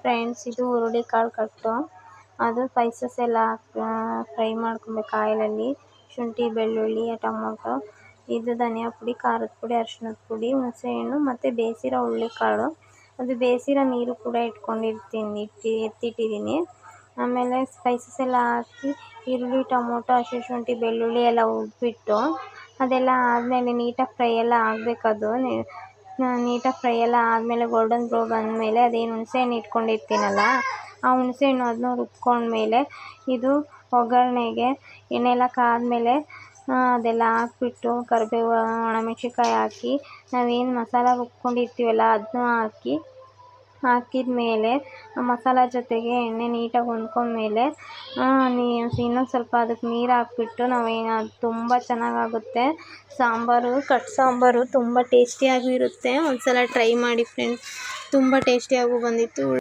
Friends, ಇದು ಹುರುಳಿಕಾಳು ಕಟ್ಟು. ಅದು ಸ್ಪೈಸಸ್ ಎಲ್ಲ ಫ್ರೈ ಮಾಡ್ಕೊಬೇಕು ಆಯಿಲಲ್ಲಿ. ಶುಂಠಿ, ಬೆಳ್ಳುಳ್ಳಿ, ಟೊಮೊಟೊ, ಇದು ಧನಿಯಾ ಪುಡಿ, ಖಾರದ ಪುಡಿ, ಅರಿಶಿಣದ ಪುಡಿ, ಹುಣಸೆಹಣ್ಣು ಮತ್ತು ಬೇಯಿಸಿರೋ ಹುರುಳಿಕಾಳು. ಅದು ಬೇಯಿಸಿರೋ ನೀರು ಕೂಡ ಎತ್ತಿಟ್ಟಿದ್ದೀನಿ. ಆಮೇಲೆ ಸ್ಪೈಸಸ್ ಎಲ್ಲ ಹಾಕಿ ಈರುಳ್ಳಿ, ಟೊಮೊಟೊ, ಹಸಿಶುಂಠಿ, ಬೆಳ್ಳುಳ್ಳಿ ಎಲ್ಲ ಉಬ್ಬಿಟ್ಟು ಅದೆಲ್ಲ ಆದಮೇಲೆ ನೀಟಾಗಿ ಫ್ರೈ ಎಲ್ಲ ಆಗಬೇಕದು. ನೀಟಾಗಿ ಫ್ರೈ ಎಲ್ಲ ಆದಮೇಲೆ ಗೋಲ್ಡನ್ ಬ್ರೌನ್ ಬಂದಮೇಲೆ ಅದೇನು ಹುಣಸೆಹಣ್ಣು ಇಟ್ಕೊಂಡಿರ್ತೀನಲ್ಲ, ಆ ಹುಣಸೆಹಣ್ಣು ಅದನ್ನ ರುಬ್ಕೊಂಡ್ಮೇಲೆ ಇದು ಒಗ್ಗರಣೆಗೆ ಎಣ್ಣೆ ಎಲ್ಲ ಕಾದ್ಮೇಲೆ ಅದೆಲ್ಲ ಹಾಕ್ಬಿಟ್ಟು ಕರಿಬೇವು, ಒಣಮೆಣಸಿನ್ಕಾಯಿ ಹಾಕಿ ನಾವೇನು ಮಸಾಲ ರುಬ್ಕೊಂಡಿರ್ತೀವಲ್ಲ ಅದನ್ನ ಹಾಕಿದ್ಮೇಲೆ ಮಸಾಲ ಜೊತೆಗೆ ಎಣ್ಣೆ ನೀಟಾಗಿ ಹೊಂದ್ಕೊಂಡ್ಮೇಲೆ ಇನ್ನೊಂದು ಸ್ವಲ್ಪ ಅದಕ್ಕೆ ನೀರು ಹಾಕ್ಬಿಟ್ಟು ಅದು ತುಂಬ ಚೆನ್ನಾಗಾಗುತ್ತೆ ಸಾಂಬಾರು. ಕಟ್ ಸಾಂಬಾರು ತುಂಬ ಟೇಸ್ಟಿಯಾಗೂ ಇರುತ್ತೆ. ಒಂದ್ಸಲ ಟ್ರೈ ಮಾಡಿ ಫ್ರೆಂಡ್ಸ್, ತುಂಬ ಟೇಸ್ಟಿಯಾಗೂ ಬಂದಿತ್ತು.